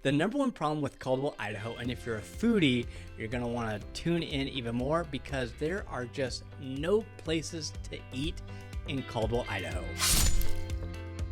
The number one problem with Caldwell, Idaho, and if you're a foodie, you're going to want to tune in even more because there are just no places to eat in Caldwell, Idaho.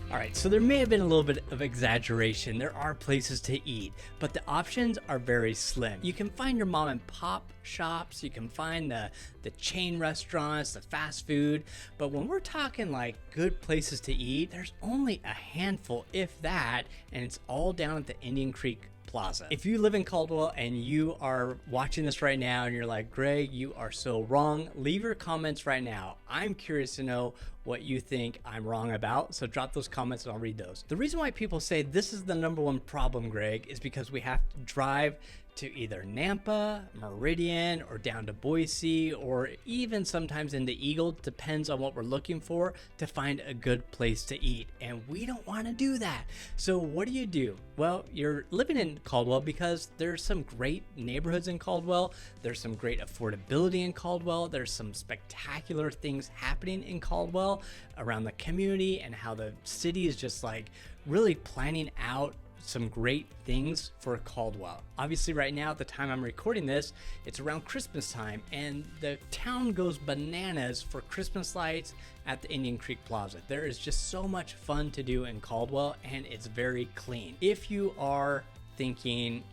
All right, so there may have been a little bit of exaggeration. There are places to eat, but the options are very slim. You can find your mom and pop shops, you can find the chain restaurants, the fast food, but when we're talking like good places to eat, there's only a handful, if that, and it's all down at the Indian Creek Plaza. If you live in Caldwell and you are watching this right now and you're like, Greg, you are so wrong, leave your comments right now. I'm curious to know what you think I'm wrong about, so drop those comments and I'll read those. The reason why people say this is the number one problem, Greg, is because we have to drive to either Nampa, Meridian, or down to Boise, or even sometimes into Eagle, depends on what we're looking for, to find a good place to eat. And we don't want to do that. So what do? Well, you're living in Caldwell because there's some great neighborhoods in Caldwell. There's some great affordability in Caldwell. There's some spectacular things happening in Caldwell around the community and how the city is just like really planning out some great things for Caldwell. Obviously right now at the time I'm recording this, it's around Christmas time and the town goes bananas for Christmas lights at the Indian Creek Plaza. There is just so much fun to do in Caldwell and it's very clean. If you are thinking,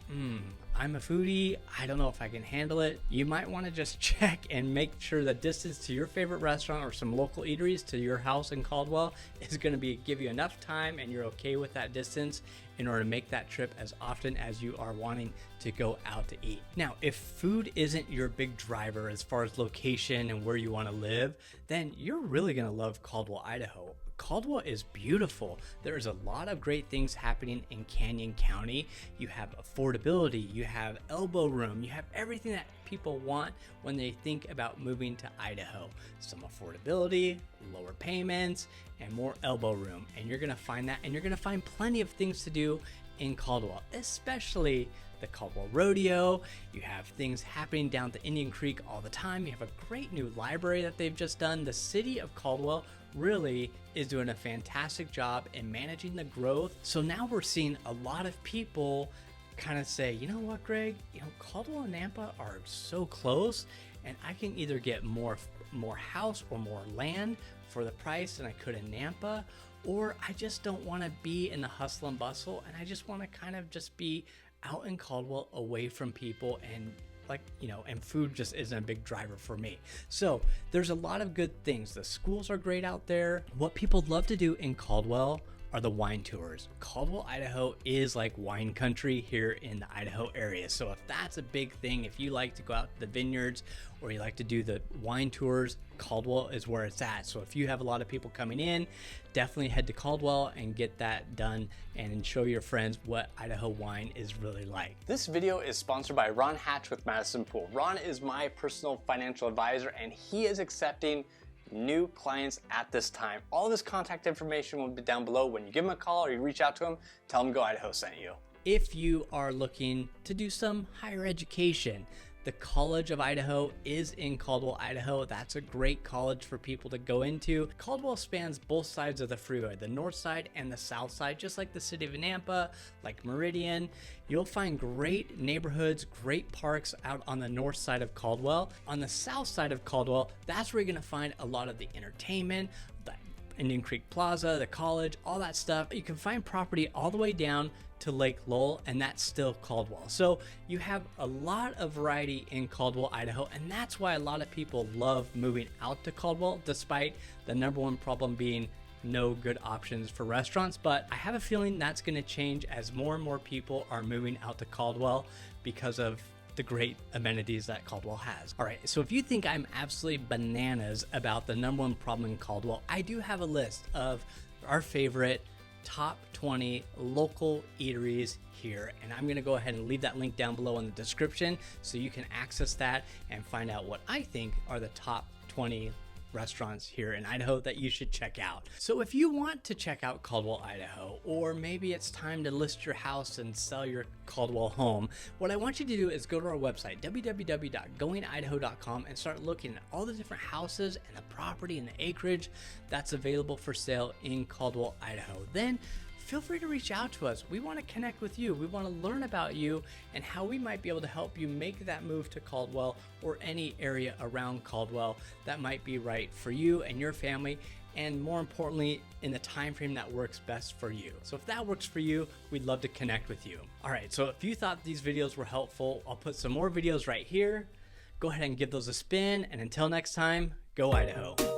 I'm a foodie, I don't know if I can handle it, you might want to just check and make sure the distance to your favorite restaurant or some local eateries to your house in Caldwell is going to give you enough time and you're okay with that distance in order to make that trip as often as you are wanting to go out to eat. Now, if food isn't your big driver as far as location and where you want to live, then you're really going to love Caldwell, Idaho. Caldwell is beautiful. There's a lot of great things happening in Canyon County. You have affordability, you have elbow room, you have everything that people want when they think about moving to Idaho. Some affordability, lower payments, and more elbow room. And you're gonna find that, and you're gonna find plenty of things to do in Caldwell, especially the Caldwell Rodeo. You have things happening down at the Indian Creek all the time. You have a great new library that they've just done. The city of Caldwell really is doing a fantastic job in managing the growth. So now we're seeing a lot of people kind of say, you know what, Greg, Caldwell and Nampa are so close and I can either get more house or more land for the price than I could in Nampa, or I just don't want to be in the hustle and bustle and I just want to kind of just be out in Caldwell away from people and and food just isn't a big driver for me. So there's a lot of good things. The schools are great out there. What people love to do in Caldwell are the wine tours. Caldwell, Idaho is like wine country here in the Idaho area. So if that's a big thing, if you like to go out to the vineyards or you like to do the wine tours, Caldwell is where it's at. So if you have a lot of people coming in, definitely head to Caldwell and get that done and show your friends what Idaho wine is really like. This video is sponsored by Ron Hatch with Madison Pool. Ron is my personal financial advisor and he is accepting new clients at this time. All of his contact information will be down below. When you give him a call or you reach out to him, tell him Go Idaho sent you. If you are looking to do some higher education, the College of Idaho is in Caldwell, Idaho. That's a great college for people to go into. Caldwell spans both sides of the freeway, the north side and the south side, just like the city of Nampa, like Meridian. You'll find great neighborhoods, great parks out on the north side of Caldwell. On the south side of Caldwell, that's where you're gonna find a lot of the entertainment, the Indian Creek Plaza, the college, all that stuff. You can find property all the way down to Lake Lowell, and that's still Caldwell. So you have a lot of variety in Caldwell, Idaho, and that's why a lot of people love moving out to Caldwell, despite the number one problem being no good options for restaurants. But I have a feeling that's going to change as more and more people are moving out to Caldwell because of the great amenities that Caldwell has. All right, so if you think I'm absolutely bananas about the number one problem in Caldwell, I do have a list of our favorite top 20 local eateries here, and I'm going to go ahead and leave that link down below in the description so you can access that and find out what I think are the top 20 restaurants here in Idaho that you should check out. So if you want to check out Caldwell, Idaho, or maybe it's time to list your house and sell your Caldwell home, what I want you to do is go to our website, www.goingidaho.com, and start looking at all the different houses and the property and the acreage that's available for sale in Caldwell, Idaho. Then feel free to reach out to us. We want to connect with you. We want to learn about you and how we might be able to help you make that move to Caldwell or any area around Caldwell that might be right for you and your family, and more importantly, in the time frame that works best for you. So if that works for you, we'd love to connect with you. All right, so if you thought these videos were helpful, I'll put some more videos right here. Go ahead and give those a spin, and until next time, go Idaho.